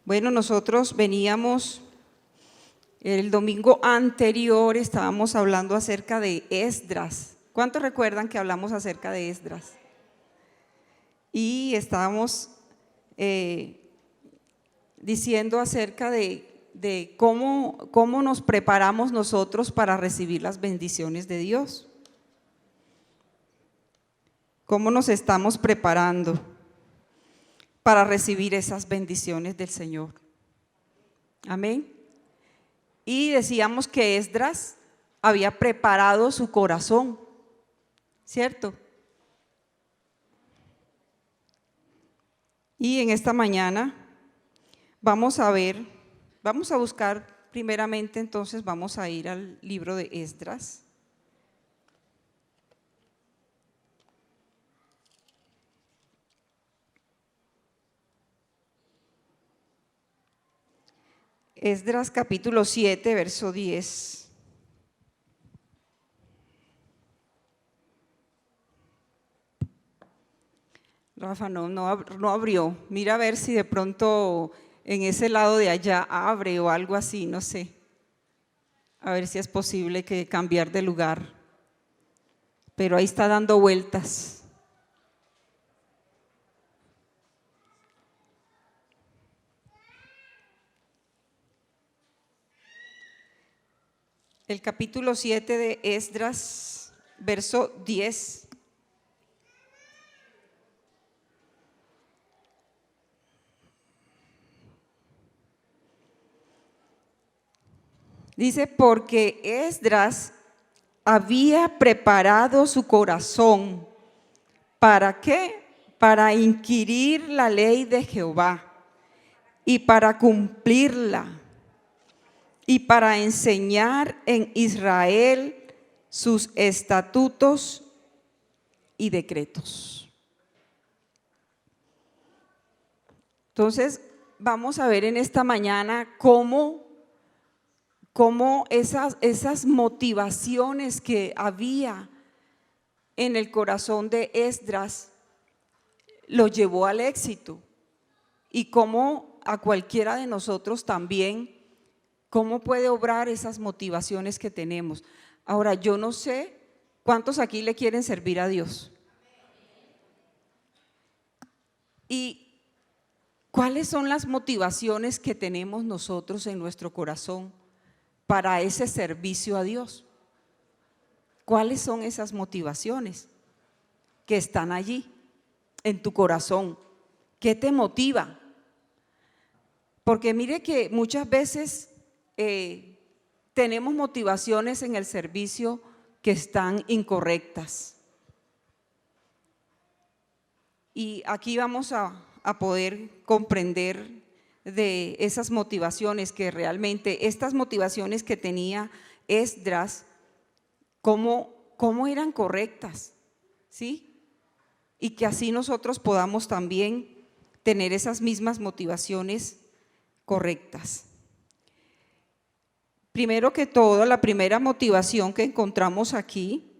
Bueno, nosotros veníamos, el domingo anterior estábamos hablando acerca de Esdras. ¿Cuántos recuerdan que hablamos acerca de Esdras? Y estábamos diciendo acerca de cómo nos preparamos nosotros para recibir las bendiciones de Dios. ¿Cómo nos estamos preparando para recibir esas bendiciones del Señor? Amén. Y decíamos que Esdras había preparado su corazón, ¿cierto? Y en esta mañana vamos a buscar primeramente, entonces vamos a ir al libro de Esdras. Esdras capítulo 7, verso 10. Rafa no abrió. Mira a ver si de pronto en ese lado de allá abre o algo así, no sé. A ver si es posible que cambiar de lugar. Pero ahí está dando vueltas. El capítulo 7 de Esdras, verso 10. Dice, porque Esdras había preparado su corazón. ¿Para qué? Para inquirir la ley de Jehová y para cumplirla y para enseñar en Israel sus estatutos y decretos. Entonces, vamos a ver en esta mañana cómo esas motivaciones que había en el corazón de Esdras lo llevó al éxito, y cómo a cualquiera de nosotros también, cómo puede obrar esas motivaciones que tenemos. Ahora, yo no sé cuántos aquí le quieren servir a Dios. ¿Y cuáles son las motivaciones que tenemos nosotros en nuestro corazón para ese servicio a Dios? ¿Cuáles son esas motivaciones que están allí en tu corazón? ¿Qué te motiva? Porque mire que muchas veces tenemos motivaciones en el servicio que están incorrectas. Y aquí vamos a poder comprender de esas motivaciones, que realmente estas motivaciones que tenía Esdras, cómo eran correctas, ¿sí? Y que así nosotros podamos también tener esas mismas motivaciones correctas. Primero que todo, la primera motivación que encontramos aquí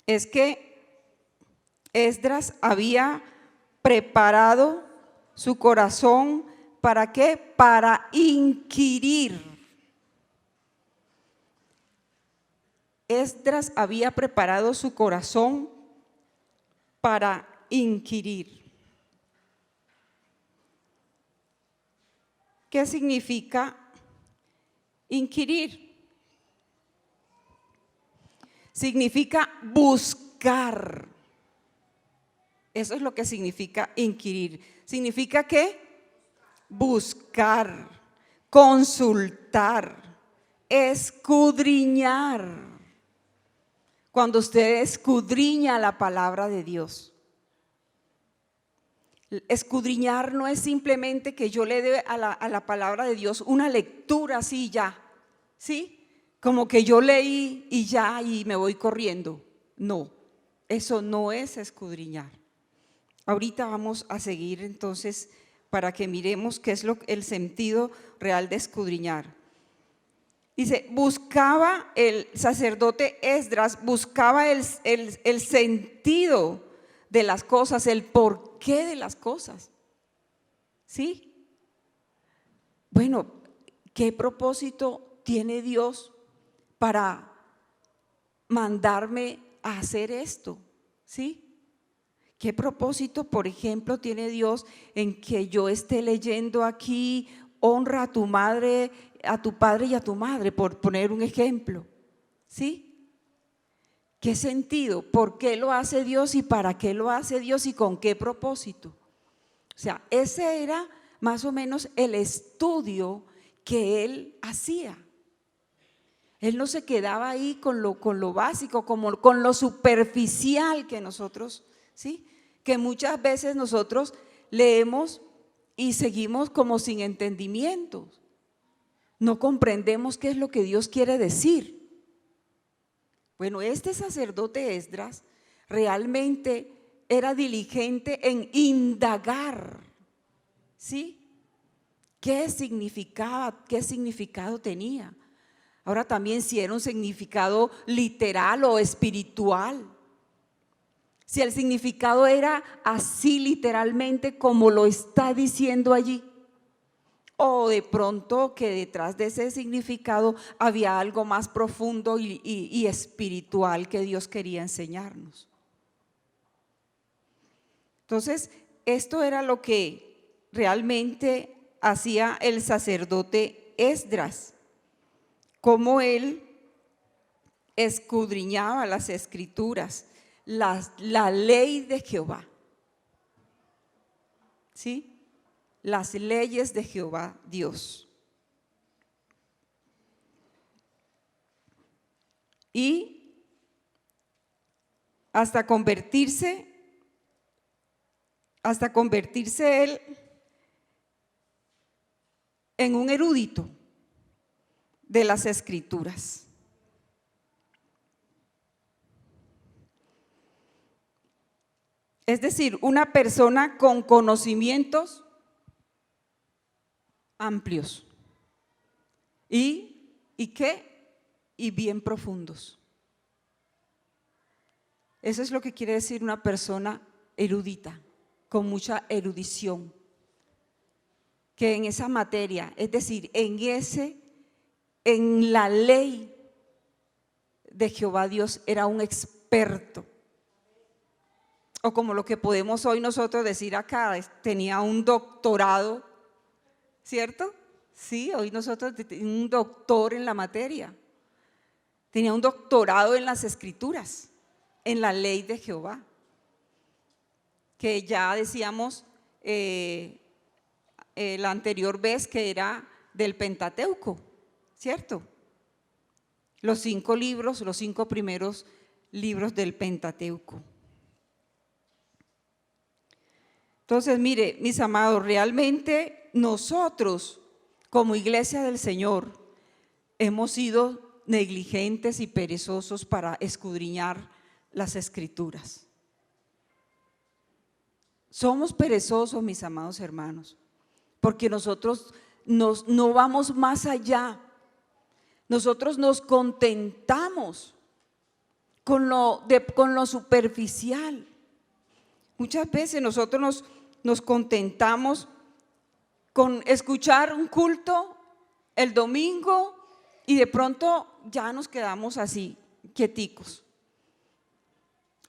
es que Esdras había preparado su corazón. ¿Para qué? Para inquirir. Esdras había preparado su corazón para inquirir. ¿Qué significa inquirir? Significa buscar. Eso es lo que significa inquirir. ¿Significa qué? Buscar, consultar, escudriñar. Cuando usted escudriña la palabra de Dios. Escudriñar no es simplemente que yo le dé a la palabra de Dios una lectura así ya, ¿sí? Como que yo leí y ya y me voy corriendo. No, eso no es escudriñar. Ahorita vamos a seguir entonces para que miremos qué es el sentido real de escudriñar. Dice, buscaba el sacerdote Esdras, buscaba el sentido de las cosas, el porqué de las cosas. ¿Sí? Bueno, ¿qué propósito tiene Dios para mandarme a hacer esto? ¿Sí? ¿Qué propósito, por ejemplo, tiene Dios en que yo esté leyendo aquí, honra a tu madre, a tu padre y a tu madre, por poner un ejemplo? ¿Sí? ¿Qué sentido? ¿Por qué lo hace Dios y para qué lo hace Dios y con qué propósito? O sea, ese era más o menos el estudio que él hacía. Él no se quedaba ahí con lo básico, con lo superficial que nosotros, ¿sí? Que muchas veces nosotros leemos y seguimos como sin entendimiento. No comprendemos qué es lo que Dios quiere decir. Bueno, este sacerdote Esdras realmente era diligente en indagar, ¿sí? ¿Qué significaba? ¿Qué significado tenía? Ahora también si era un significado literal o espiritual. Si el significado era así literalmente como lo está diciendo allí. O de pronto que detrás de ese significado había algo más profundo y espiritual que Dios quería enseñarnos. Entonces, esto era lo que realmente hacía el sacerdote Esdras, cómo él escudriñaba las escrituras, la ley de Jehová, ¿sí? Las leyes de Jehová Dios. Y hasta convertirse él en un erudito de las escrituras. Es decir, una persona con conocimientos amplios y bien profundos. Eso es lo que quiere decir una persona erudita, con mucha erudición, que en esa materia, es decir, en la ley de Jehová Dios era un experto. O como lo que podemos hoy nosotros decir acá, tenía un doctorado, ¿cierto? Sí, hoy nosotros tenemos un doctor en la materia. Tenía un doctorado en las escrituras, en la ley de Jehová. Que ya decíamos la anterior vez que era del Pentateuco, ¿cierto? Los 5 libros, los 5 primeros libros del Pentateuco. Entonces, mire, mis amados, realmente nosotros como iglesia del Señor hemos sido negligentes y perezosos para escudriñar las escrituras. Somos perezosos, mis amados hermanos, porque nosotros no vamos más allá. Nosotros nos contentamos con lo superficial. Muchas veces nosotros nos contentamos con escuchar un culto el domingo y de pronto ya nos quedamos así, quieticos.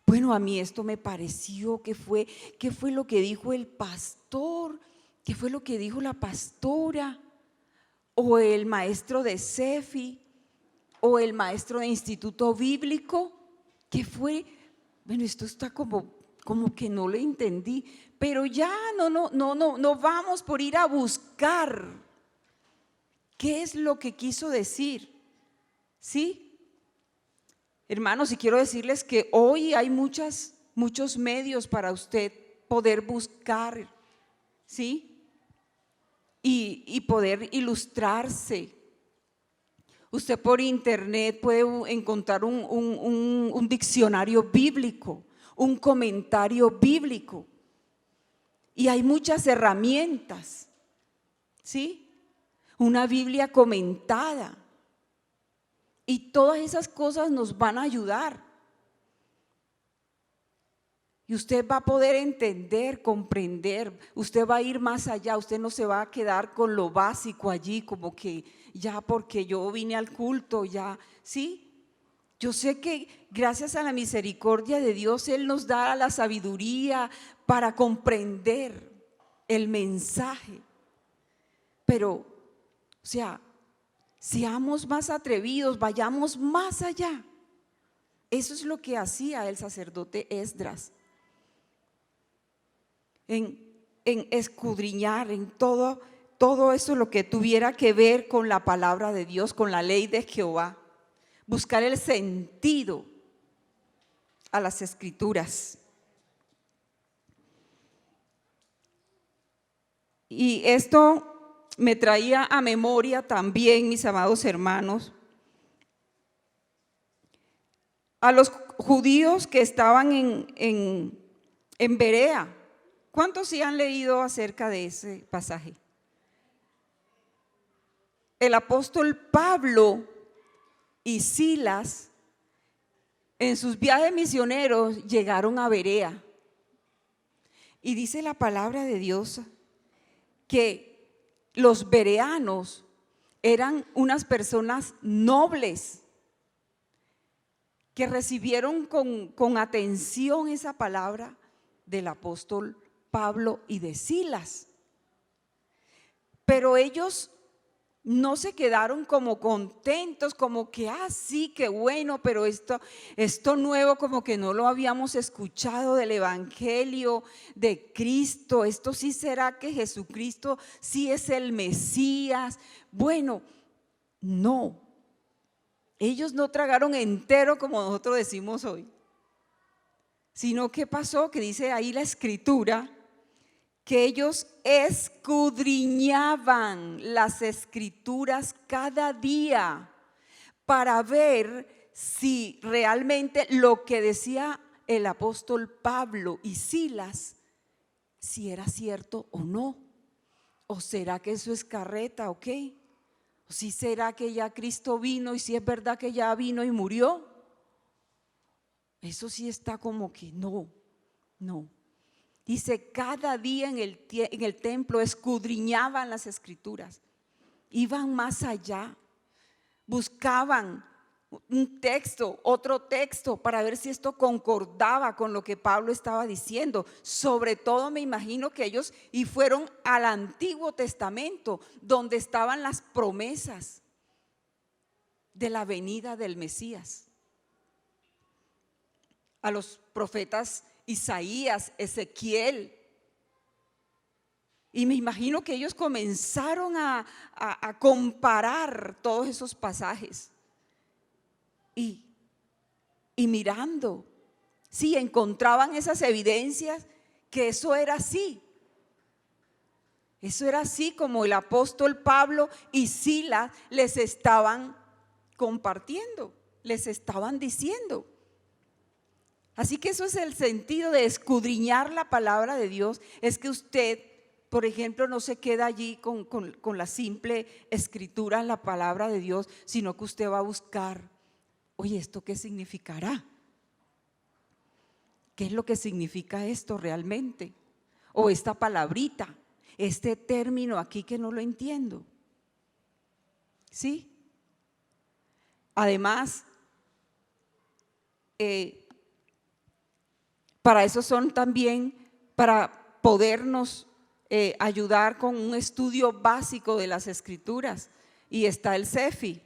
Bueno, a mí esto me pareció, ¿qué fue lo que dijo el pastor? ¿Qué fue lo que dijo la pastora? O el maestro de CEFI, o el maestro de Instituto Bíblico. ¿Qué fue? Bueno, esto está como que no lo entendí, pero ya no vamos por ir a buscar qué es lo que quiso decir, ¿sí? Hermanos, y quiero decirles que hoy hay muchos medios para usted poder buscar, ¿sí? Y poder ilustrarse. Usted por internet puede encontrar un diccionario bíblico, un comentario bíblico. Y hay muchas herramientas, ¿sí? Una Biblia comentada. Y todas esas cosas nos van a ayudar. Y usted va a poder entender, comprender, usted va a ir más allá, usted no se va a quedar con lo básico allí, como que ya porque yo vine al culto, ya, ¿sí? Yo sé que gracias a la misericordia de Dios, Él nos da la sabiduría para comprender el mensaje. Pero, o sea, seamos más atrevidos, vayamos más allá. Eso es lo que hacía el sacerdote Esdras. En escudriñar en todo eso lo que tuviera que ver con la palabra de Dios, con la ley de Jehová, buscar el sentido a las escrituras. Y esto me traía a memoria también, mis amados hermanos, a los judíos que estaban en Berea. ¿Cuántos sí han leído acerca de ese pasaje? El apóstol Pablo y Silas en sus viajes misioneros llegaron a Berea. Y dice la palabra de Dios que los bereanos eran unas personas nobles que recibieron con atención esa palabra del apóstol Pablo y de Silas. Pero ellos no se quedaron como contentos, como que, sí, qué bueno, pero esto nuevo como que no lo habíamos escuchado del evangelio de Cristo. Esto sí será que Jesucristo sí es el Mesías. Bueno, no. Ellos no tragaron entero como nosotros decimos hoy. Sino que pasó, que dice ahí la escritura, que ellos escudriñaban las escrituras cada día para ver si realmente lo que decía el apóstol Pablo y Silas, si era cierto o no. ¿O será que eso es carreta o qué? ¿O si será que ya Cristo vino y si es verdad que ya vino y murió? Eso sí está como que no. Dice, cada día en el templo escudriñaban las escrituras, iban más allá, buscaban un texto, otro texto, para ver si esto concordaba con lo que Pablo estaba diciendo. Sobre todo me imagino que ellos fueron al Antiguo Testamento, donde estaban las promesas de la venida del Mesías. A los profetas Isaías, Ezequiel. Y me imagino que ellos comenzaron a comparar todos esos pasajes. Y mirando, sí, encontraban esas evidencias que eso era así. Eso era así como el apóstol Pablo y Silas les estaban compartiendo, les estaban diciendo. Así que eso es el sentido de escudriñar la palabra de Dios, es que usted, por ejemplo, no se queda allí con la simple escritura en la palabra de Dios, sino que usted va a buscar, oye, ¿esto qué significará? ¿Qué es lo que significa esto realmente? O esta palabrita, este término aquí que no lo entiendo. ¿Sí? Además, para eso son también, para podernos ayudar con un estudio básico de las escrituras, y está el CEFI.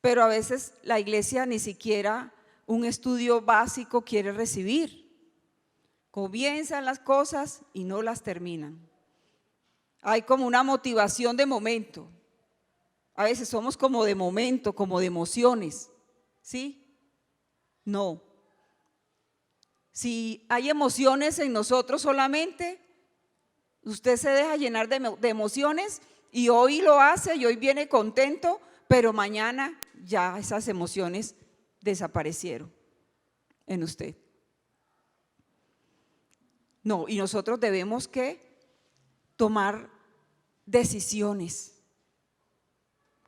Pero a veces la iglesia ni siquiera un estudio básico quiere recibir. Comienzan las cosas y no las terminan. Hay como una motivación de momento. A veces somos como de momento, como de emociones. ¿Sí? No. Si hay emociones en nosotros solamente, usted se deja llenar de emociones y hoy lo hace y hoy viene contento, pero mañana ya esas emociones desaparecieron en usted. No, y nosotros debemos que tomar decisiones.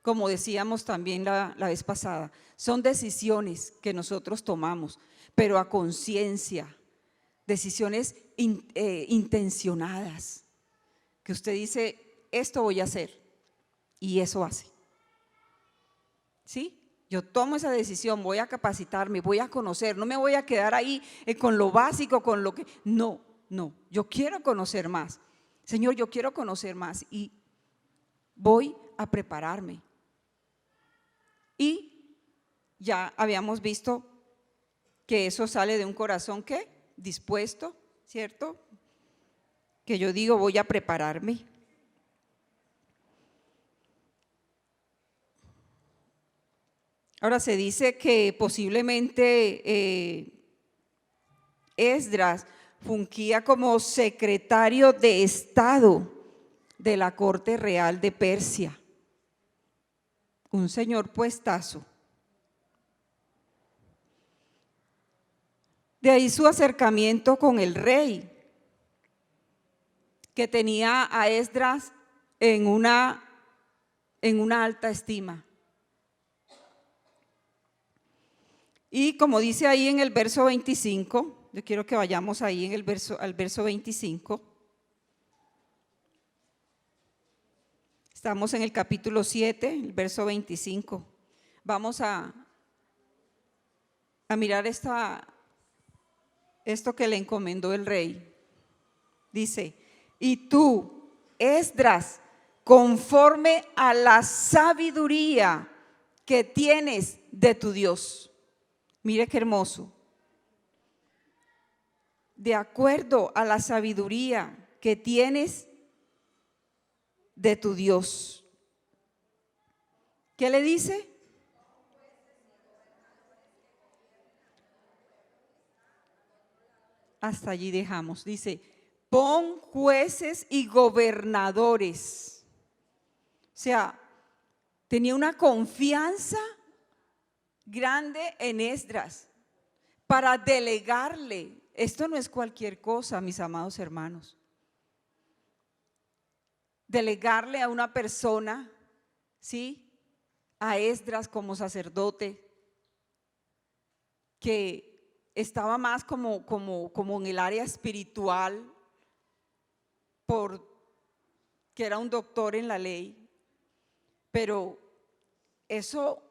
Como decíamos también la vez pasada, son decisiones que nosotros tomamos, pero a conciencia, decisiones intencionadas, que usted dice, esto voy a hacer, y eso hace. ¿Sí? Yo tomo esa decisión, voy a capacitarme, voy a conocer, no me voy a quedar ahí con lo básico, con lo que… No, yo quiero conocer más. Señor, yo quiero conocer más y voy a prepararme. Y ya habíamos visto que eso sale de un corazón ¿qué? Dispuesto, ¿cierto? Que yo digo, voy a prepararme. Ahora se dice que posiblemente Esdras fungía como secretario de Estado de la corte real de Persia. Un señor puestazo. De ahí su acercamiento con el rey, que tenía a Esdras en una alta estima. Y como dice ahí en el verso 25, yo quiero que vayamos ahí en al verso 25. Estamos en el capítulo 7, el verso 25. Vamos a mirar esto que le encomendó el rey. Dice, y tú, Esdras, conforme a la sabiduría que tienes de tu Dios. Mire qué hermoso. De acuerdo a la sabiduría que tienes de tu Dios. ¿Qué le dice? Hasta allí dejamos. Dice, pon jueces y gobernadores. O sea, tenía una confianza grande en Esdras para delegarle. Esto no es cualquier cosa, mis amados hermanos. Delegarle a una persona, ¿sí? A Esdras como sacerdote, que estaba más como en el área espiritual, que era un doctor en la ley, pero eso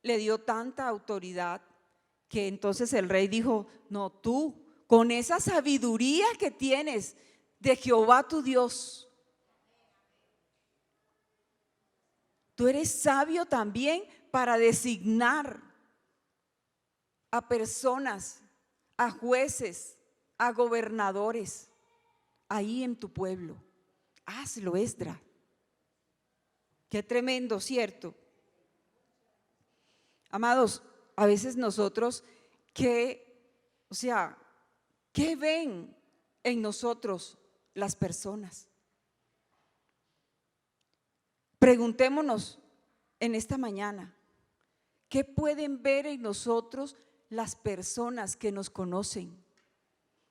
le dio tanta autoridad que entonces el rey dijo, no, tú con esa sabiduría que tienes de Jehová tu Dios, tú eres sabio también para designar a personas, a jueces, a gobernadores ahí en tu pueblo. Hazlo, Esdras. Qué tremendo, ¿cierto? Amados, a veces nosotros, ¿qué ven en nosotros las personas? Preguntémonos en esta mañana, ¿qué pueden ver en nosotros las personas que nos conocen?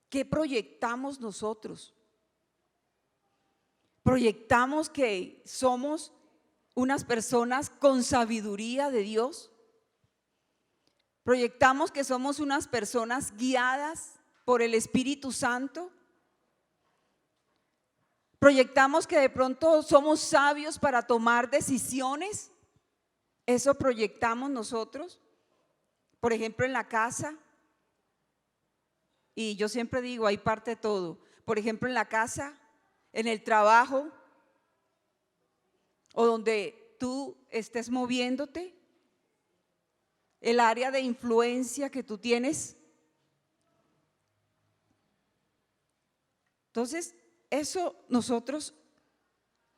¿Qué proyectamos nosotros? ¿Proyectamos que somos unas personas con sabiduría de Dios? ¿Proyectamos que somos unas personas guiadas por el Espíritu Santo? ¿Proyectamos que de pronto somos sabios para tomar decisiones? ¿Eso proyectamos nosotros? Por ejemplo, en la casa. Y yo siempre digo, hay parte de todo. Por ejemplo, en la casa, en el trabajo, o donde tú estés moviéndote, el área de influencia que tú tienes. Entonces, eso nosotros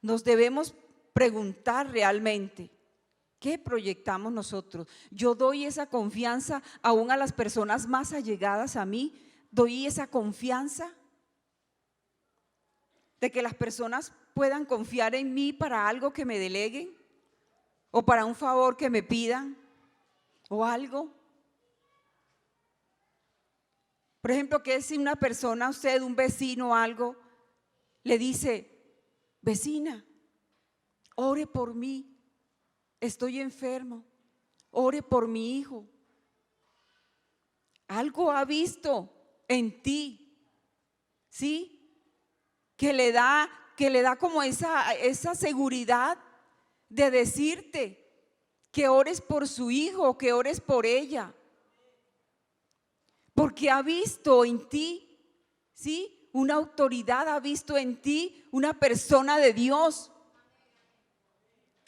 nos debemos preguntar realmente, ¿qué proyectamos nosotros? Yo doy esa confianza aún a las personas más allegadas a mí, doy esa confianza de que las personas puedan confiar en mí para algo que me deleguen o para un favor que me pidan o algo. Por ejemplo, que si una persona, usted, un vecino o algo, le dice, vecina, ore por mí, estoy enfermo, ore por mi hijo. Algo ha visto en ti, ¿sí? Que le da como esa seguridad de decirte que ores por su hijo, que ores por ella, porque ha visto en ti, ¿sí? Una autoridad, ha visto en ti una persona de Dios,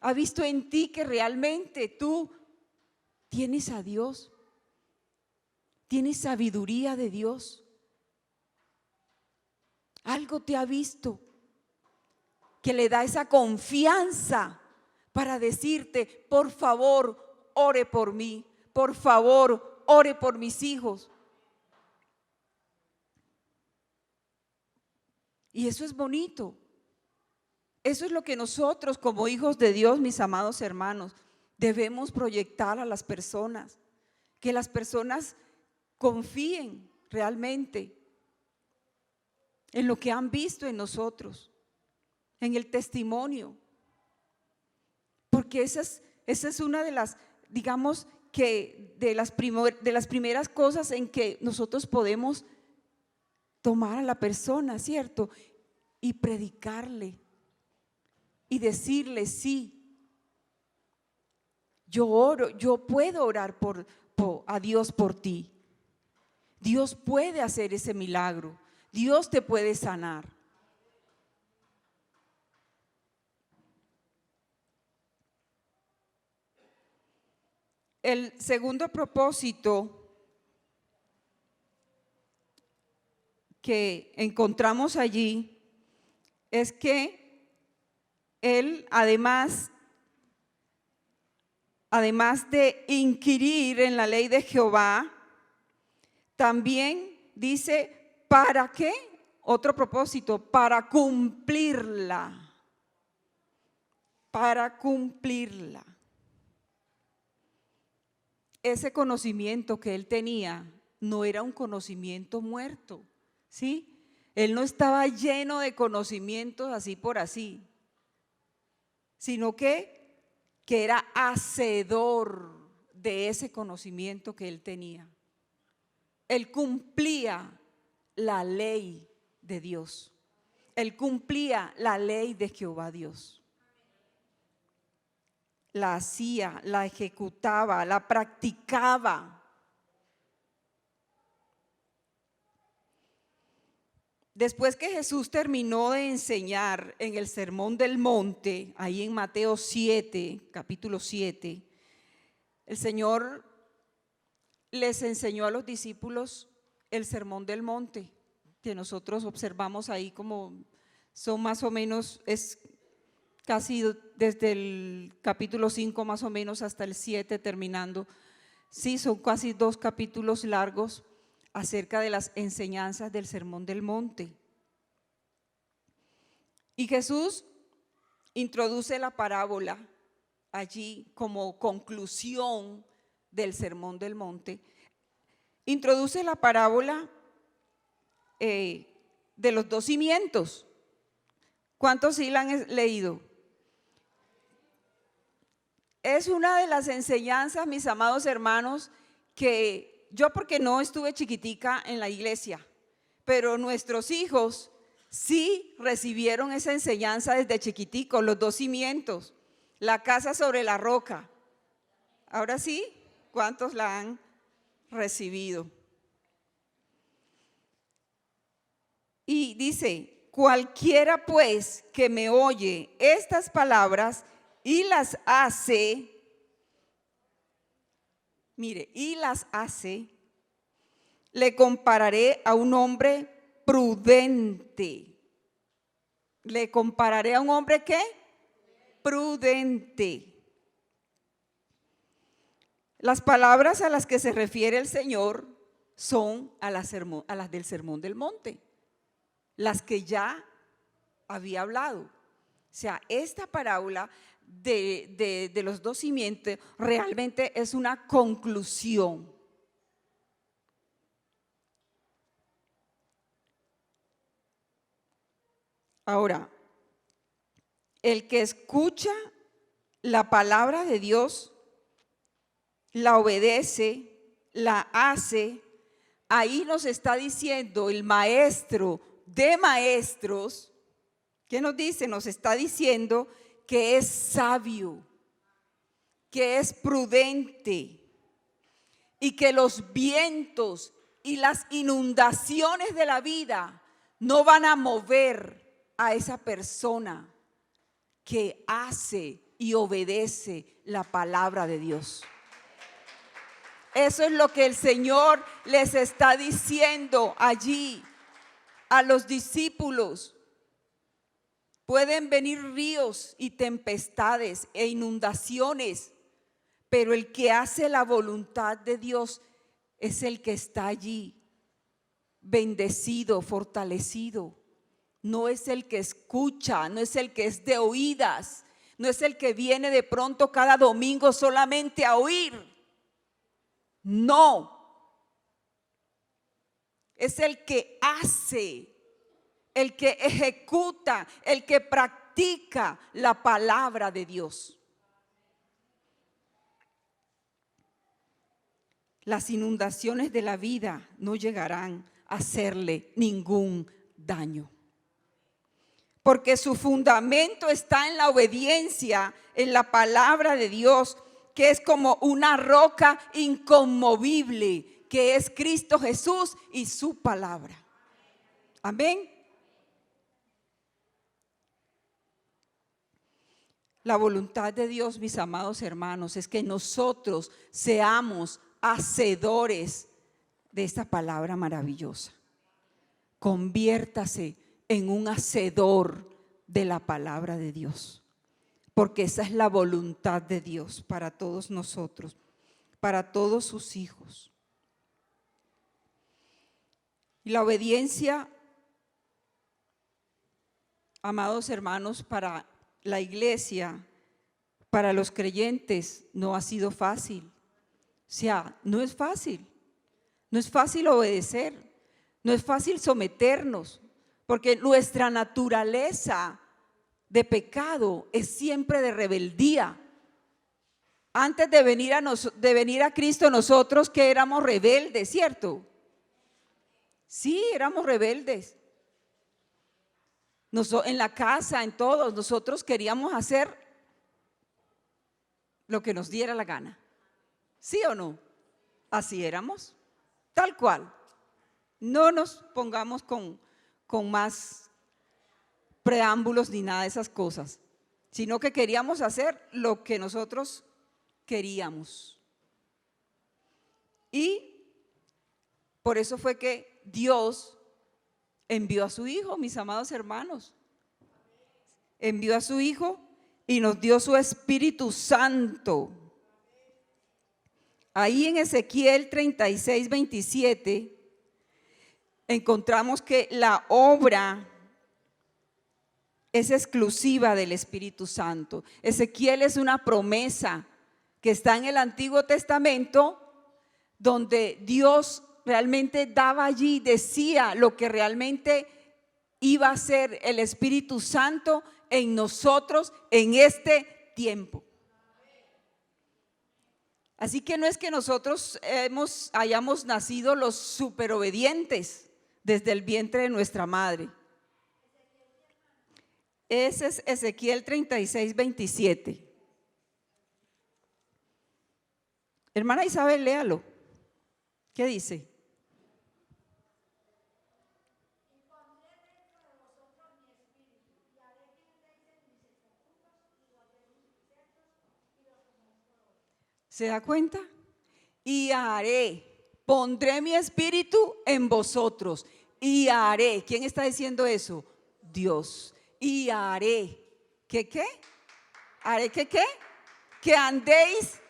ha visto en ti que realmente tú tienes a Dios, tienes sabiduría de Dios. Algo te ha visto que le da esa confianza para decirte, por favor, ore por mí, por favor, ore por mis hijos. Y eso es bonito. Eso es lo que nosotros como hijos de Dios, mis amados hermanos, debemos proyectar a las personas. Que las personas confíen realmente en lo que han visto en nosotros, en el testimonio. Porque esa es una de las, digamos, que de las primeras cosas en que nosotros podemos tomar a la persona, ¿cierto? Y predicarle y decirle, sí, yo oro, yo puedo orar a Dios por ti. Dios puede hacer ese milagro, Dios te puede sanar. El segundo propósito que encontramos allí es que él, además de inquirir en la ley de Jehová, también dice, ¿para qué? Otro propósito, para cumplirla. Para cumplirla. Ese conocimiento que él tenía no era un conocimiento muerto, ¿sí? Él no estaba lleno de conocimientos así por así, sino que era hacedor de ese conocimiento que él tenía. Él cumplía la ley de Dios. Él cumplía la ley de Jehová Dios. La hacía, la ejecutaba, la practicaba. Después que Jesús terminó de enseñar en el Sermón del Monte, ahí en Mateo 7, capítulo 7, el Señor les enseñó a los discípulos el Sermón del Monte, que nosotros observamos ahí como son más o menos, es casi desde el capítulo 5 más o menos hasta el 7 terminando. Sí, son casi 2 capítulos largos acerca de las enseñanzas del Sermón del Monte. Y Jesús introduce la parábola allí como conclusión del Sermón del Monte. Introduce la parábola de los 2 cimientos. ¿Cuántos sí la han leído? Es una de las enseñanzas, mis amados hermanos, que yo, porque no estuve chiquitica en la iglesia, pero nuestros hijos sí recibieron esa enseñanza desde chiquiticos, los 2 cimientos, la casa sobre la roca. Ahora sí, ¿cuántos la han recibido? Y dice, cualquiera pues que me oye estas palabras y las hace, mire, y las hace, le compararé a un hombre prudente. Le compararé a un hombre ¿qué? Prudente. Las palabras a las que se refiere el Señor son a las del Sermón del Monte, las que ya había hablado. O sea, esta parábola de los 2 cimientos realmente es una conclusión. Ahora, el que escucha la palabra de Dios, la obedece, la hace, ahí nos está diciendo el maestro de maestros, ¿qué nos dice? Nos está diciendo que es sabio, que es prudente y que los vientos y las inundaciones de la vida no van a mover a esa persona que hace y obedece la palabra de Dios. Eso es lo que el Señor les está diciendo allí a los discípulos. Pueden venir ríos y tempestades e inundaciones, pero el que hace la voluntad de Dios es el que está allí, bendecido, fortalecido. No es el que escucha, no es el que es de oídas, no es el que viene de pronto cada domingo solamente a oír. No, es el que hace, el que ejecuta, el que practica la palabra de Dios. Las inundaciones de la vida no llegarán a hacerle ningún daño, porque su fundamento está en la obediencia, en la palabra de Dios, que es como una roca inconmovible, que es Cristo Jesús y su palabra. Amén. La voluntad de Dios, mis amados hermanos, es que nosotros seamos hacedores de esta palabra maravillosa. Conviértase en un hacedor de la palabra de Dios, porque esa es la voluntad de Dios para todos nosotros, para todos sus hijos. Y la obediencia, amados hermanos, para la iglesia, para los creyentes, no ha sido fácil. O sea, no es fácil. No es fácil obedecer, no es fácil someternos, porque nuestra naturaleza de pecado es siempre de rebeldía. Antes de venir a Cristo, nosotros que éramos rebeldes, ¿cierto? Sí, éramos rebeldes. En la casa, en todos, nosotros queríamos hacer lo que nos diera la gana. ¿Sí o no? Así éramos, tal cual. No nos pongamos con más preámbulos ni nada de esas cosas, sino que queríamos hacer lo que nosotros queríamos. Y por eso fue que Dios envió a su Hijo, mis amados hermanos. Envió a su Hijo y nos dio su Espíritu Santo. Ahí en Ezequiel 36, 27, encontramos que la obra es exclusiva del Espíritu Santo. Ezequiel es una promesa que está en el Antiguo Testamento, donde Dios realmente daba allí, decía lo que realmente iba a ser el Espíritu Santo en nosotros en este tiempo. Así que no es que nosotros hayamos nacido los superobedientes desde el vientre de nuestra madre. Ese es Ezequiel 36, 27. Hermana Isabel, léalo. ¿Qué dice? ¿Se da cuenta? Y haré, pondré mi espíritu en vosotros y haré. ¿Quién está diciendo eso? Dios. Y haré. ¿Qué qué? ¿Haré qué qué? Que andéis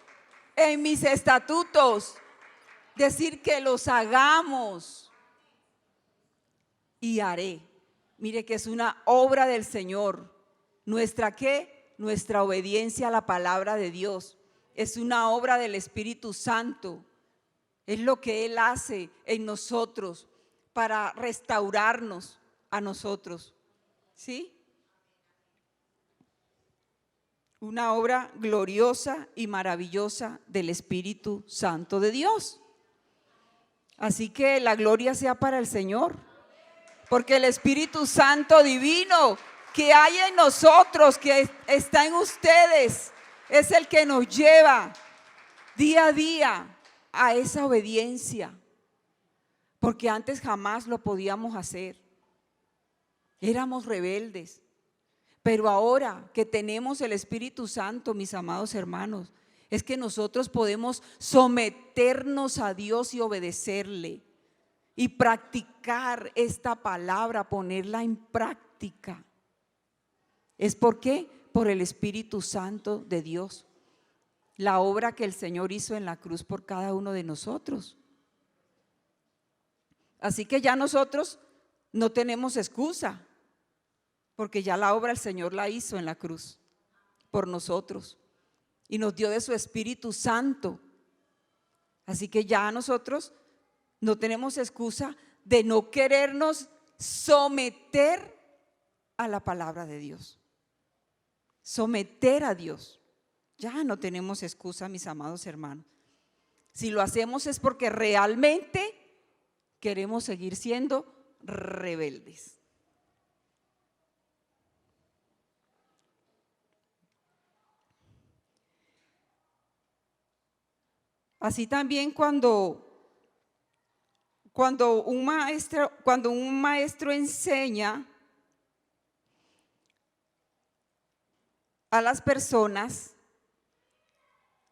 en mis estatutos. Decir que los hagamos. Y haré. Mire que es una obra del Señor. ¿Nuestra qué? Nuestra obediencia a la palabra de Dios. Es una obra del Espíritu Santo. Es lo que Él hace en nosotros para restaurarnos a nosotros. ¿Sí? Una obra gloriosa y maravillosa del Espíritu Santo de Dios. Así que la gloria sea para el Señor, porque el Espíritu Santo divino que hay en nosotros, que está en ustedes, es el que nos lleva día a día a esa obediencia, porque antes jamás lo podíamos hacer. Éramos rebeldes, pero ahora que tenemos el Espíritu Santo, mis amados hermanos, es que nosotros podemos someternos a Dios y obedecerle y practicar esta palabra, ponerla en práctica. ¿Es por qué? Por el Espíritu Santo de Dios, la obra que el Señor hizo en la cruz por cada uno de nosotros. Así que ya nosotros no tenemos excusa, porque ya la obra el Señor la hizo en la cruz por nosotros y nos dio de su Espíritu Santo. Así que ya nosotros no tenemos excusa de no querernos someter a la palabra de Dios, someter a Dios. Ya no tenemos excusa, mis amados hermanos. Si lo hacemos es porque realmente queremos seguir siendo rebeldes. Así también cuando un maestro enseña a las personas,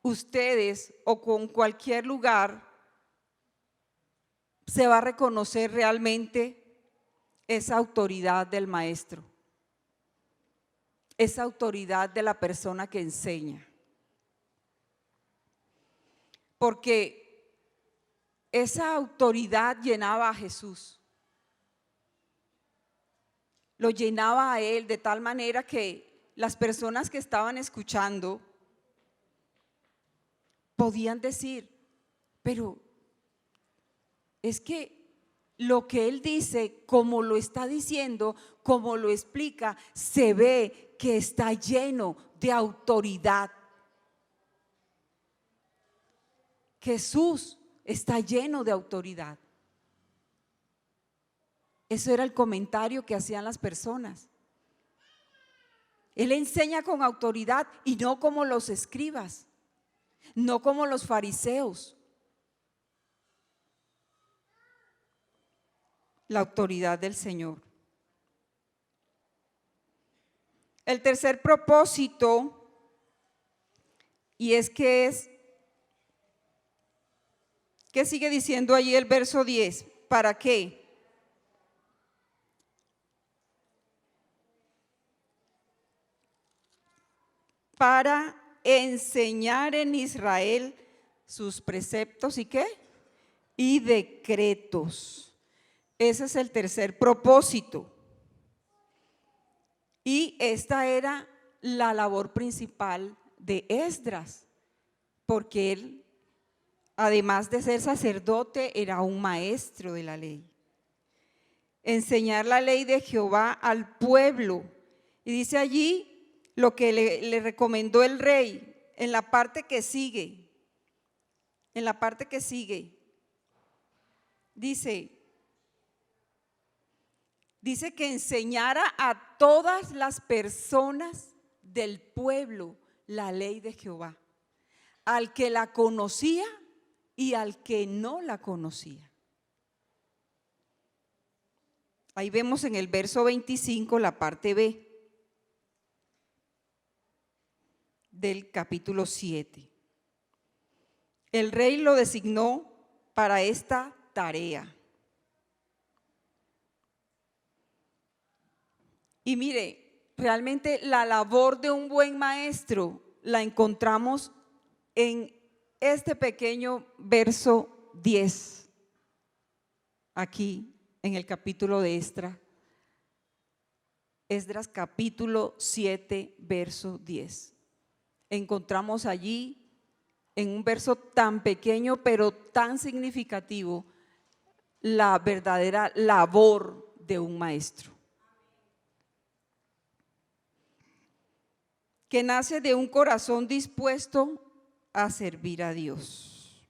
ustedes o con cualquier lugar, se va a reconocer realmente esa autoridad del maestro, esa autoridad de la persona que enseña. Porque esa autoridad llenaba a Jesús, lo llenaba a él de tal manera que las personas que estaban escuchando podían decir, pero es que lo que él dice, como lo está diciendo, como lo explica, se ve que está lleno de autoridad. Jesús está lleno de autoridad. Eso era el comentario que hacían las personas. Él enseña con autoridad y no como los escribas, no como los fariseos. La autoridad del Señor. El tercer propósito, y es que ¿qué sigue diciendo allí el verso 10? ¿Para qué? Para enseñar en Israel sus preceptos y ¿qué? Y decretos. Ese es el tercer propósito. Y esta era la labor principal de Esdras, porque él, además de ser sacerdote, era un maestro de la ley. Enseñar la ley de Jehová al pueblo. Y dice allí lo que le recomendó el rey en la parte que sigue. En la parte que sigue. Dice que enseñara a todas las personas del pueblo la ley de Jehová, al que la conocía y al que no la conocía. Ahí vemos en el verso 25 la parte B del capítulo 7. El rey lo designó para esta tarea. Y mire, realmente la labor de un buen maestro la encontramos en este pequeño verso 10, aquí en el capítulo de Esdras capítulo 7, verso 10. Encontramos allí, en un verso tan pequeño pero tan significativo, la verdadera labor de un maestro, que nace de un corazón dispuesto a servir a Dios.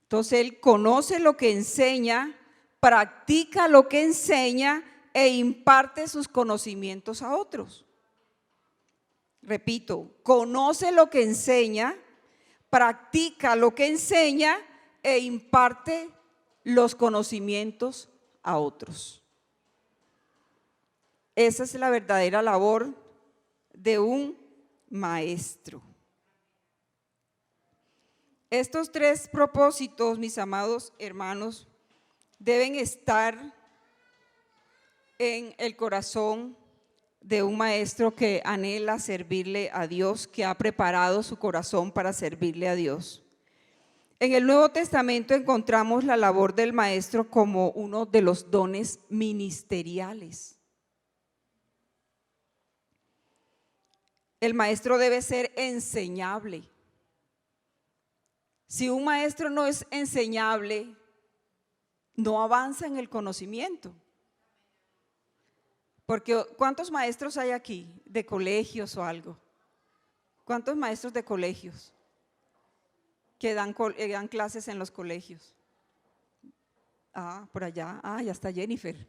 Entonces él conoce lo que enseña, practica lo que enseña e imparte sus conocimientos a otros. Repito, conoce lo que enseña, practica lo que enseña e imparte los conocimientos a otros. Esa es la verdadera labor de un maestro. Estos tres propósitos, mis amados hermanos, deben estar en el corazón de un maestro que anhela servirle a Dios, que ha preparado su corazón para servirle a Dios. En el Nuevo Testamento encontramos la labor del maestro como uno de los dones ministeriales. El maestro debe ser enseñable. Si un maestro no es enseñable, no avanza en el conocimiento. Porque ¿cuántos maestros hay aquí de colegios o algo? ¿Cuántos maestros de colegios que dan clases en los colegios? Por allá, ya está Jennifer.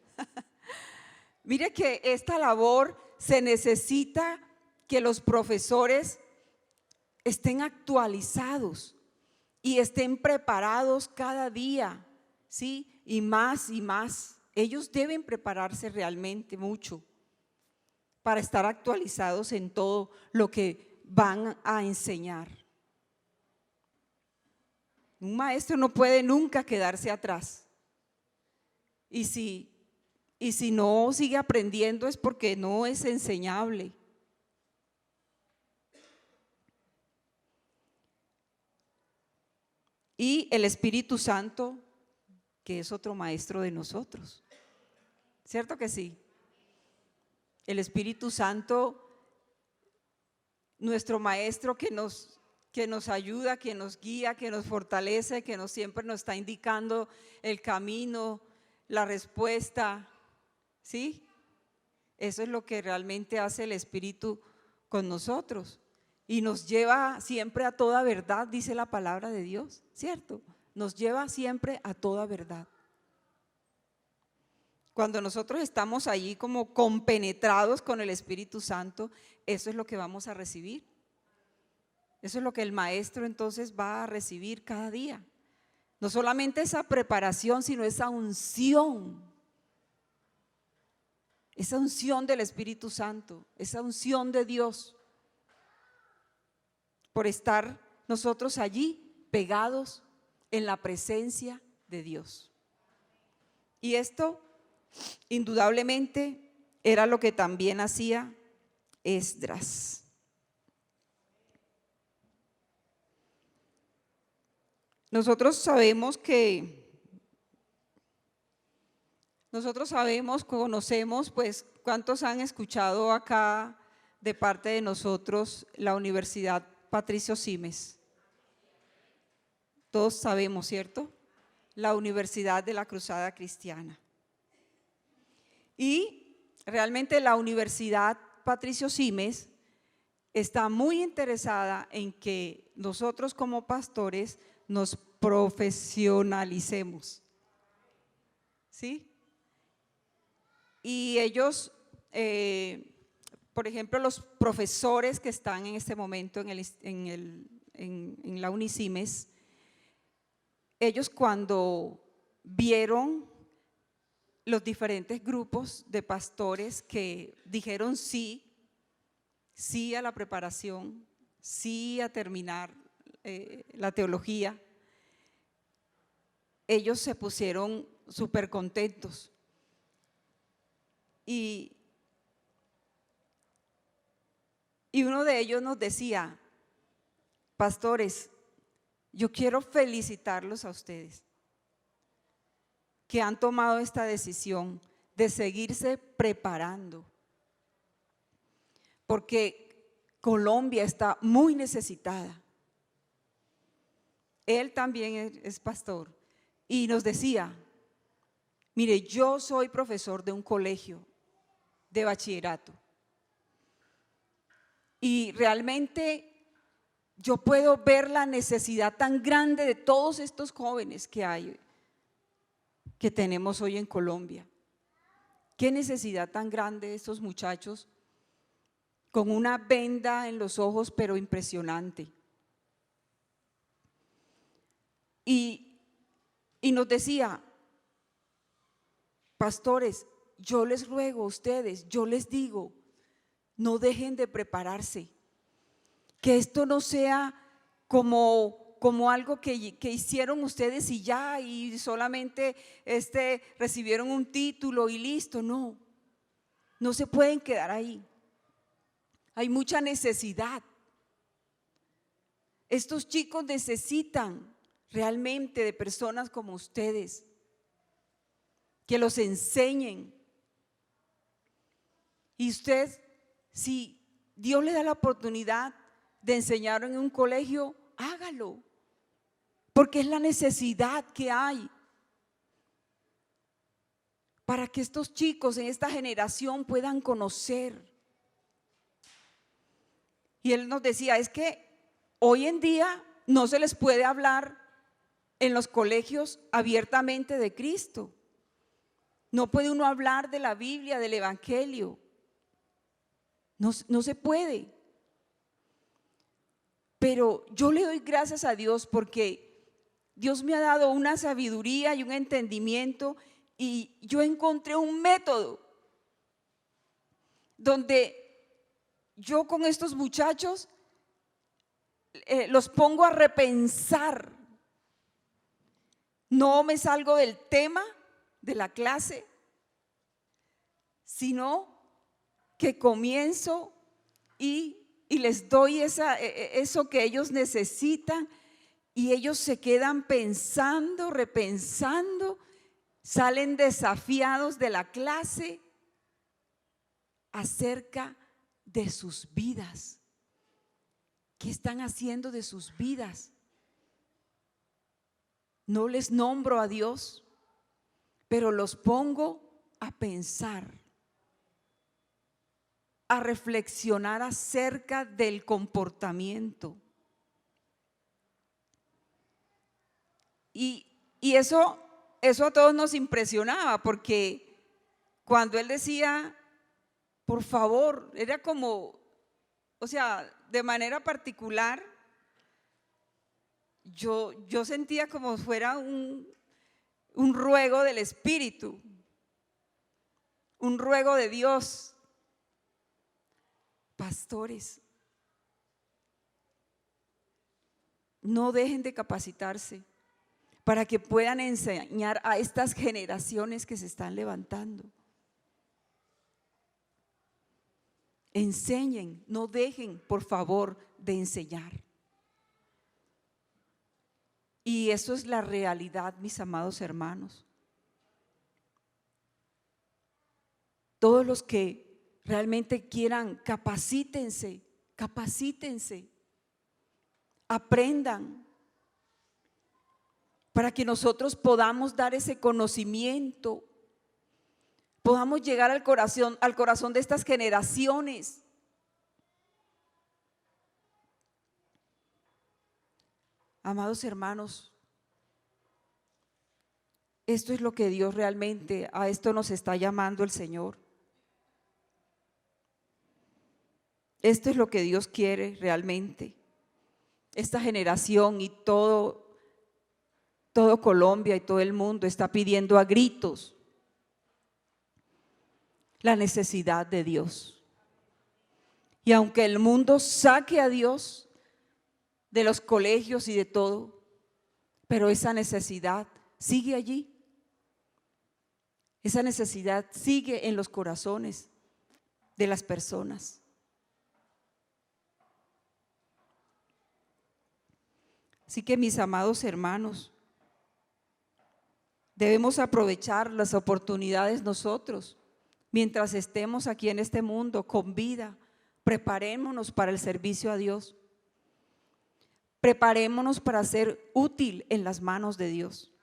Mire que esta labor se necesita que los profesores estén actualizados y estén preparados cada día, ¿sí? Y más y más. Ellos deben prepararse realmente mucho para estar actualizados en todo lo que van a enseñar. Un maestro no puede nunca quedarse atrás. Y si no sigue aprendiendo es porque no es enseñable. Y el Espíritu Santo, que es otro maestro de nosotros. ¿Cierto que sí? El Espíritu Santo, nuestro maestro que nos ayuda, que nos guía, que nos fortalece, que siempre nos está indicando el camino, la respuesta, ¿sí? Eso es lo que realmente hace el Espíritu con nosotros y nos lleva siempre a toda verdad, dice la palabra de Dios, ¿cierto? Nos lleva siempre a toda verdad. Cuando nosotros estamos allí como compenetrados con el Espíritu Santo, eso es lo que vamos a recibir. Eso es lo que el maestro entonces va a recibir cada día. No solamente esa preparación, sino esa unción del Espíritu Santo, esa unción de Dios, por estar nosotros allí pegados en la presencia de Dios. Y esto indudablemente era lo que también hacía Esdras. Nosotros conocemos, pues, ¿cuántos han escuchado acá de parte de nosotros la Universidad Patricio Simes? Todos sabemos, ¿cierto? La Universidad de la Cruzada Cristiana. Y realmente la Universidad Patricio Simes está muy interesada en que nosotros como pastores nos profesionalicemos, ¿sí? Y ellos, por ejemplo, los profesores que están en este momento en la Unisimes, ellos cuando vieron los diferentes grupos de pastores que dijeron sí a la preparación, sí a terminar la teología, ellos se pusieron súper contentos. Y uno de ellos nos decía: pastores, yo quiero felicitarlos a ustedes que han tomado esta decisión de seguirse preparando, porque Colombia está muy necesitada. Él también es pastor y nos decía: mire, yo soy profesor de un colegio de bachillerato y realmente yo puedo ver la necesidad tan grande de todos estos jóvenes que tenemos hoy en Colombia. Qué necesidad tan grande de estos muchachos con una venda en los ojos, pero impresionante. Y nos decía, pastores, yo les ruego a ustedes, yo les digo, no dejen de prepararse, que esto no sea como algo que hicieron ustedes y ya, y solamente recibieron un título y listo. No se pueden quedar ahí. Hay mucha necesidad. Estos chicos necesitan realmente de personas como ustedes, que los enseñen. Y usted, si Dios le da la oportunidad de enseñar en un colegio, hágalo, porque es la necesidad que hay para que estos chicos en esta generación puedan conocer. Y él nos decía, es que hoy en día no se les puede hablar en los colegios abiertamente de Cristo. No puede uno hablar de la Biblia, del Evangelio. No se puede. Pero yo le doy gracias a Dios porque Dios me ha dado una sabiduría y un entendimiento, y yo encontré un método donde yo con estos muchachos los pongo a repensar. No me salgo del tema de la clase, sino que comienzo y les doy eso que ellos necesitan, y ellos se quedan pensando, repensando, salen desafiados de la clase acerca de sus vidas. ¿Qué están haciendo de sus vidas? No les nombro a Dios, pero los pongo a pensar, a reflexionar acerca del comportamiento. Y eso a todos nos impresionaba, porque cuando él decía, por favor, era como, o sea, de manera particular, yo sentía como fuera un ruego del Espíritu, un ruego de Dios. Pastores, no dejen de capacitarse para que puedan enseñar a estas generaciones que se están levantando. Enseñen, no dejen, por favor, de enseñar. Y eso es la realidad, mis amados hermanos. Todos los que realmente quieran, capacítense, aprendan, para que nosotros podamos dar ese conocimiento, podamos llegar al corazón de estas generaciones. Amados hermanos, esto es lo que Dios realmente, a esto nos está llamando el Señor. Esto es lo que Dios quiere realmente. Esta generación y todo Colombia y todo el mundo está pidiendo a gritos la necesidad de Dios. Y aunque el mundo saque a Dios de los colegios y de todo, pero esa necesidad sigue allí. Esa necesidad sigue en los corazones de las personas. Así que, mis amados hermanos, debemos aprovechar las oportunidades nosotros, mientras estemos aquí en este mundo con vida. Preparémonos para el servicio a Dios. Preparémonos para ser útil en las manos de Dios.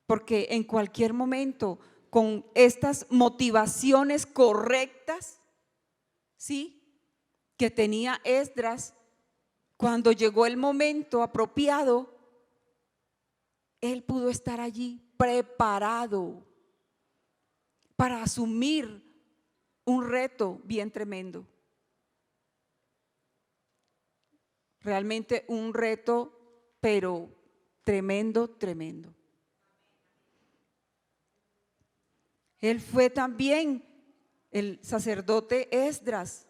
Porque en cualquier momento, con estas motivaciones correctas, ¿sí?, que tenía Esdras, cuando llegó el momento apropiado, él pudo estar allí preparado para asumir un reto bien tremendo. Realmente un reto, pero tremendo, tremendo. Él fue también el sacerdote Esdras,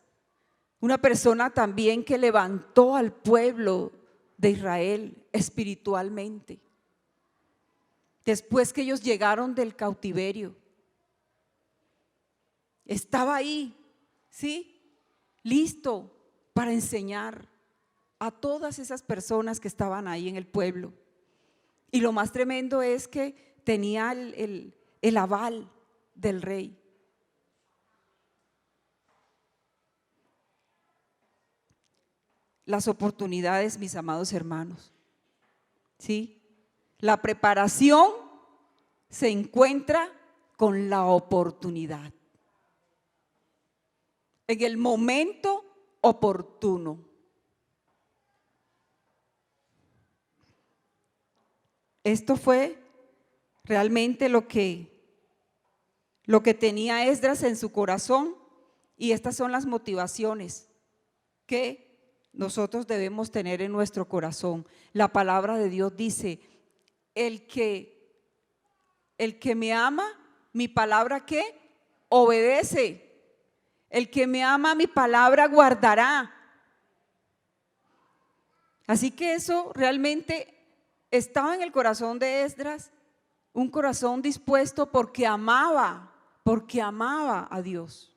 una persona también que levantó al pueblo de Israel espiritualmente. Después que ellos llegaron del cautiverio, estaba ahí, ¿sí? Listo para enseñar a todas esas personas que estaban ahí en el pueblo. Y lo más tremendo es que tenía el aval del rey. Las oportunidades, mis amados hermanos, ¿sí? La preparación se encuentra con la oportunidad, en el momento oportuno. Esto fue realmente lo que tenía Esdras en su corazón, y estas son las motivaciones que nosotros debemos tener en nuestro corazón. La palabra de Dios dice: el que me ama, mi palabra ¿qué? Obedece. El que me ama, mi palabra guardará. Así que eso realmente estaba en el corazón de Esdras, un corazón dispuesto porque amaba a Dios.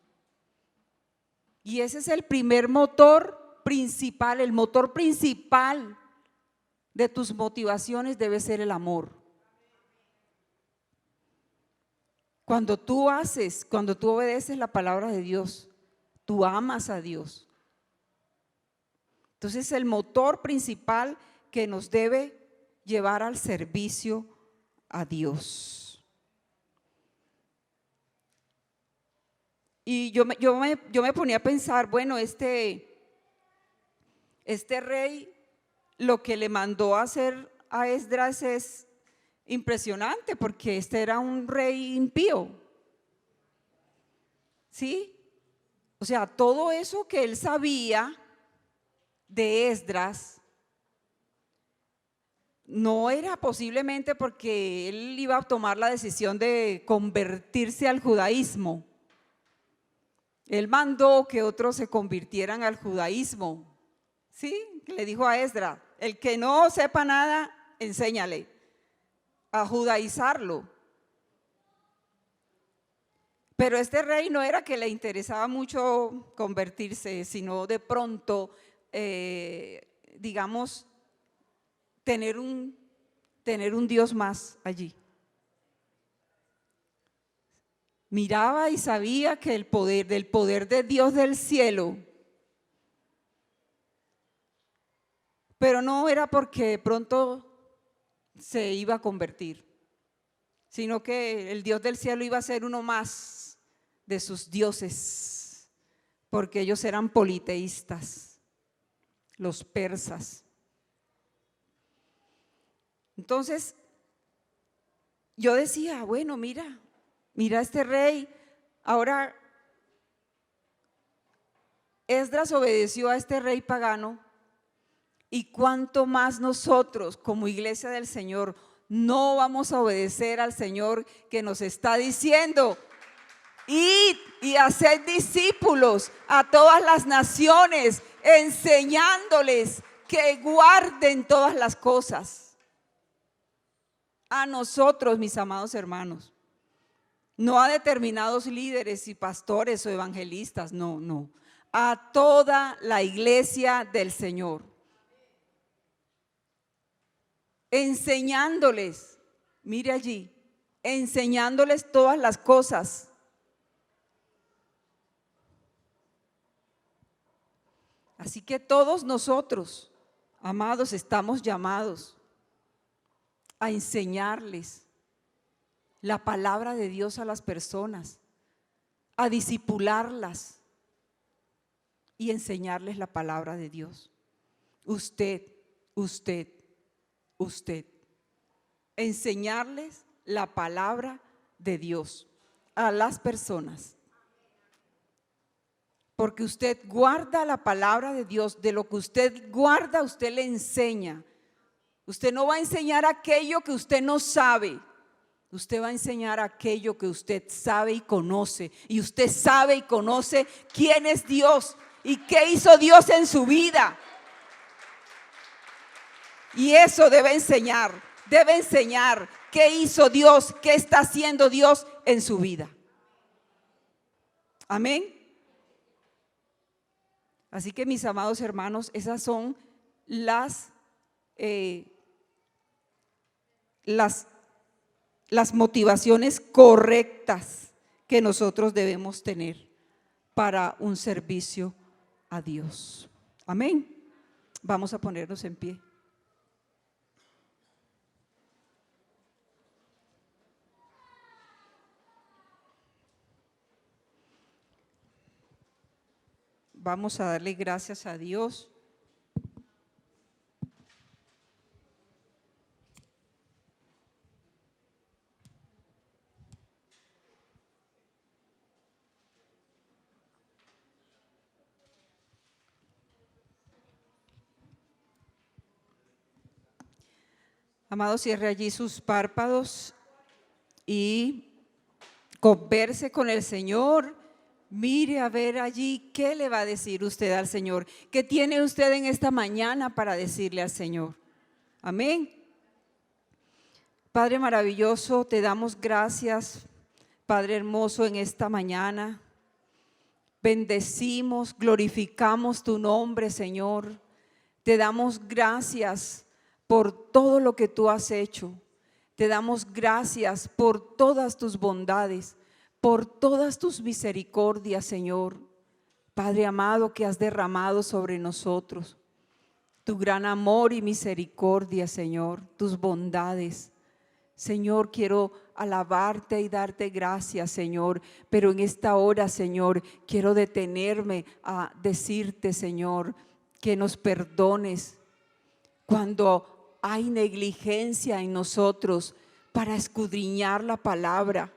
Y ese es el primer motor principal, el motor principal de tus motivaciones debe ser el amor. Cuando tú obedeces la palabra de Dios, tú amas a Dios. Entonces el motor principal que nos debe llevar al servicio a Dios. Y yo me ponía a pensar, bueno, este rey lo que le mandó a hacer a Esdras es impresionante, porque este era un rey impío, ¿sí? O sea, todo eso que él sabía de Esdras no era posiblemente porque él iba a tomar la decisión de convertirse al judaísmo. Él mandó que otros se convirtieran al judaísmo, ¿sí? Le dijo a Esdras: el que no sepa nada, enséñale a judaizarlo. Pero este rey no era que le interesaba mucho convertirse, sino de pronto, digamos, tener un Dios más allí. Miraba y sabía que del poder de Dios del cielo, pero no era porque de pronto se iba a convertir, sino que el Dios del cielo iba a ser uno más de sus dioses, porque ellos eran politeístas, los persas. Entonces yo decía, bueno, mira este rey. Ahora Esdras obedeció a este rey pagano, y cuánto más nosotros como iglesia del Señor no vamos a obedecer al Señor, que nos está diciendo: id y haced discípulos a todas las naciones, enseñándoles que guarden todas las cosas. A nosotros, mis amados hermanos, no a determinados líderes y pastores o evangelistas, no, a toda la iglesia del Señor, enseñándoles, mire allí, enseñándoles todas las cosas. Así que todos nosotros, amados, estamos llamados a enseñarles la palabra de Dios a las personas, a discipularlas y enseñarles la palabra de Dios. usted. Enseñarles la palabra de Dios a las personas. Porque usted guarda la palabra de Dios, de lo que usted guarda, usted le enseña. Usted no va a enseñar aquello que usted no sabe. Usted va a enseñar aquello que usted sabe y conoce. Y usted sabe y conoce quién es Dios y qué hizo Dios en su vida. Y eso debe enseñar qué hizo Dios, qué está haciendo Dios en su vida. Amén. Así que, mis amados hermanos, esas son las motivaciones correctas que nosotros debemos tener para un servicio a Dios. Amén. Vamos a ponernos en pie. Vamos a darle gracias a Dios. Amado, cierre allí sus párpados y converse con el Señor. Mire a ver allí qué le va a decir usted al Señor. ¿Qué tiene usted en esta mañana para decirle al Señor? Amén. Padre maravilloso, te damos gracias, Padre hermoso, en esta mañana. Bendecimos, glorificamos tu nombre, Señor. Te damos gracias por todo lo que tú has hecho. Te damos gracias por todas tus bondades, por todas tus misericordias, Señor. Padre amado, que has derramado sobre nosotros. Tu gran amor y misericordia, Señor, tus bondades. Señor, quiero alabarte y darte gracias, Señor, pero en esta hora, Señor, quiero detenerme a decirte, Señor, que nos perdones cuando hay negligencia en nosotros para escudriñar la palabra.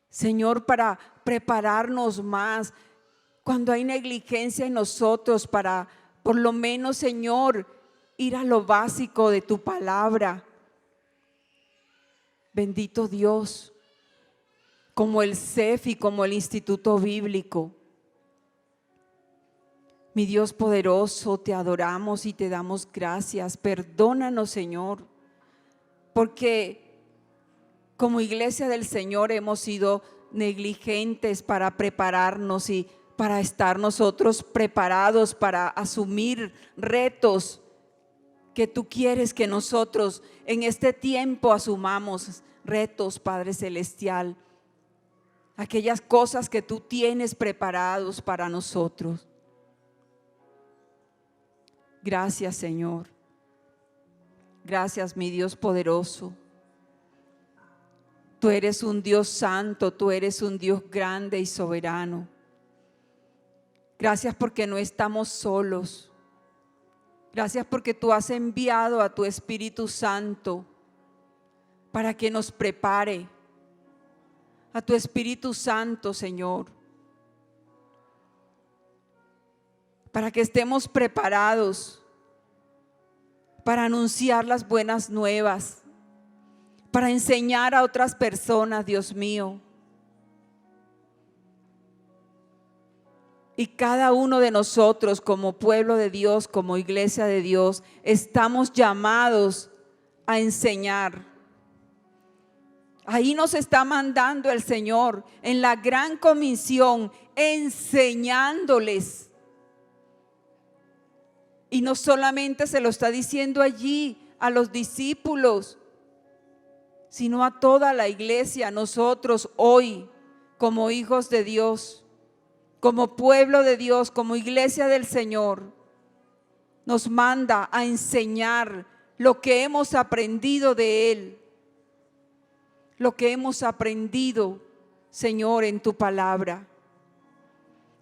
Señor, para prepararnos más, cuando hay negligencia en nosotros para, por lo menos, Señor, ir a lo básico de tu palabra. Bendito Dios, como el CEF y como el Instituto Bíblico. Mi Dios poderoso, te adoramos y te damos gracias. Perdónanos, Señor, porque como iglesia del Señor hemos sido negligentes para prepararnos y para estar nosotros preparados para asumir retos que tú quieres que nosotros en este tiempo asumamos. Retos, Padre Celestial, aquellas cosas que tú tienes preparados para nosotros. Gracias, Señor. Gracias, mi Dios poderoso. Tú eres un Dios santo, tú eres un Dios grande y soberano. Gracias porque no estamos solos. Gracias porque tú has enviado a tu Espíritu Santo para que nos prepare. A tu Espíritu Santo, Señor, para que estemos preparados para anunciar las buenas nuevas, para enseñar a otras personas, Dios mío. Y cada uno de nosotros como pueblo de Dios, como iglesia de Dios, estamos llamados a enseñar. Ahí nos está mandando el Señor en la gran comisión, enseñándoles. Y no solamente se lo está diciendo allí a los discípulos, sino a toda la iglesia, nosotros hoy como hijos de Dios, como pueblo de Dios, como iglesia del Señor, nos manda a enseñar lo que hemos aprendido de Él, lo que hemos aprendido, Señor, en tu palabra.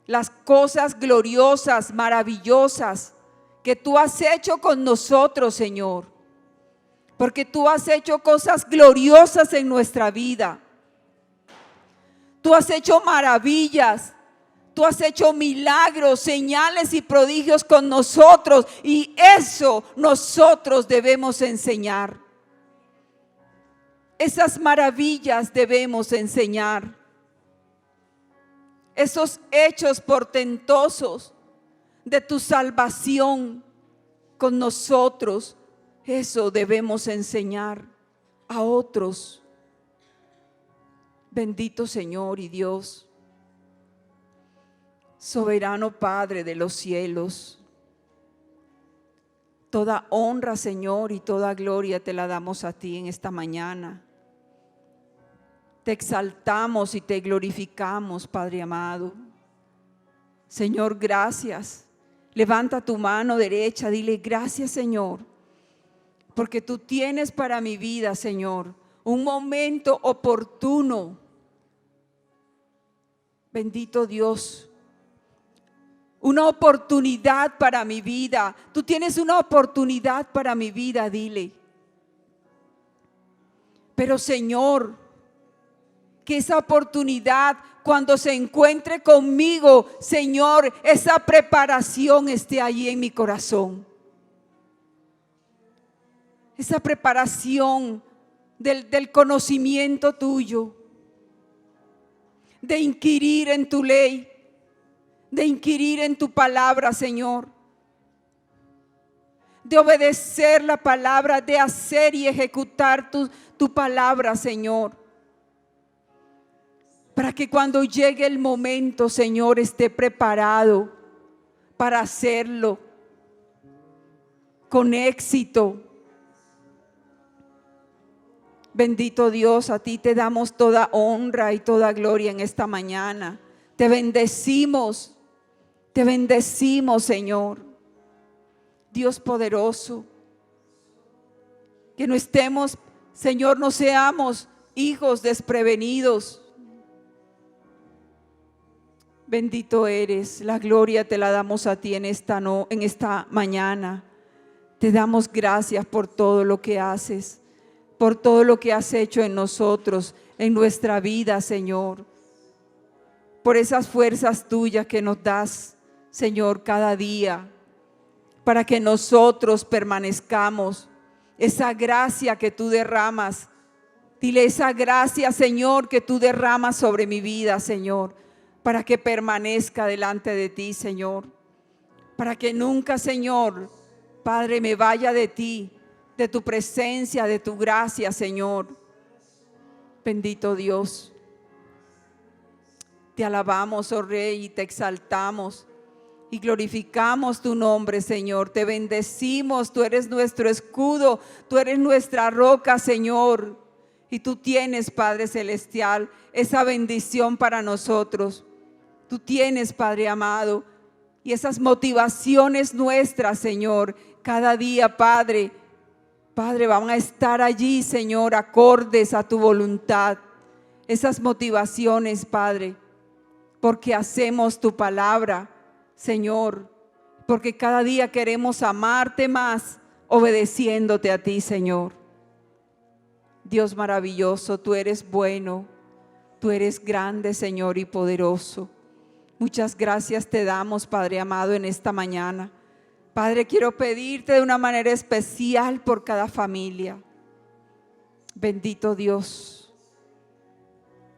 Las cosas gloriosas, maravillosas que tú has hecho con nosotros, Señor, porque tú has hecho cosas gloriosas en nuestra vida. Tú has hecho maravillas, tú has hecho milagros, señales y prodigios con nosotros, y eso nosotros debemos enseñar. Esas maravillas debemos enseñar. Esos hechos portentosos de tu salvación con nosotros, eso debemos enseñar a otros. Bendito Señor y Dios, soberano Padre de los cielos, toda honra, Señor, y toda gloria te la damos a ti en esta mañana. Te exaltamos y te glorificamos, Padre amado. Señor, gracias. Levanta tu mano derecha, dile gracias, Señor, porque tú tienes para mi vida, Señor, un momento oportuno. Bendito Dios, una oportunidad para mi vida. Tú tienes una oportunidad para mi vida, dile. Pero Señor, que esa oportunidad, cuando se encuentre conmigo, Señor, esa preparación esté allí en mi corazón. Esa preparación del conocimiento tuyo, de inquirir en tu ley, de inquirir en tu palabra, Señor, de obedecer la palabra, de hacer y ejecutar tu palabra, Señor, para que cuando llegue el momento, Señor, esté preparado para hacerlo con éxito. Bendito Dios, a ti te damos toda honra y toda gloria en esta mañana. Te bendecimos, Señor. Dios poderoso, que no estemos, Señor, no seamos hijos desprevenidos. Bendito eres, la gloria te la damos a ti en esta mañana. Te damos gracias por todo lo que haces, por todo lo que has hecho en nosotros, en nuestra vida, Señor. Por esas fuerzas tuyas que nos das, Señor, cada día, para que nosotros permanezcamos. Esa gracia que tú derramas, dile esa gracia, Señor, que tú derramas sobre mi vida, Señor, para que permanezca delante de ti, Señor. Para que nunca, Señor, Padre, me vaya de ti, de tu presencia, de tu gracia, Señor. Bendito Dios. Te alabamos, oh Rey, y te exaltamos y glorificamos tu nombre, Señor. Te bendecimos, tú eres nuestro escudo, tú eres nuestra roca, Señor. Y tú tienes, Padre Celestial, esa bendición para nosotros. Tú tienes, Padre amado, y esas motivaciones nuestras, Señor, cada día, Padre, van a estar allí, Señor, acordes a tu voluntad. Esas motivaciones, Padre, porque hacemos tu palabra, Señor, porque cada día queremos amarte más, obedeciéndote a ti, Señor. Dios maravilloso, tú eres bueno, tú eres grande, Señor, y poderoso. Muchas gracias te damos, Padre amado, en esta mañana. Padre, quiero pedirte de una manera especial por cada familia. Bendito Dios.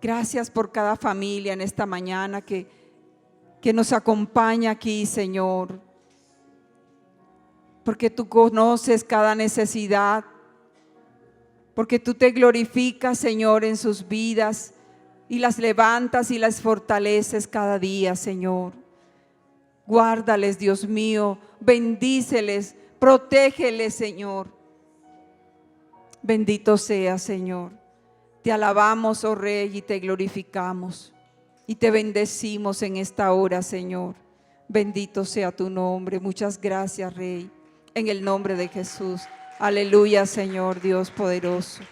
Gracias por cada familia en esta mañana que nos acompaña aquí, Señor. Porque tú conoces cada necesidad. Porque tú te glorificas, Señor, en sus vidas y las levantas y las fortaleces cada día, Señor. Guárdales, Dios mío, bendíceles, protégeles, Señor. Bendito sea, Señor. Te alabamos, oh Rey, y te glorificamos y te bendecimos en esta hora, Señor. Bendito sea tu nombre. Muchas gracias, Rey, en el nombre de Jesús. Aleluya, Señor Dios poderoso.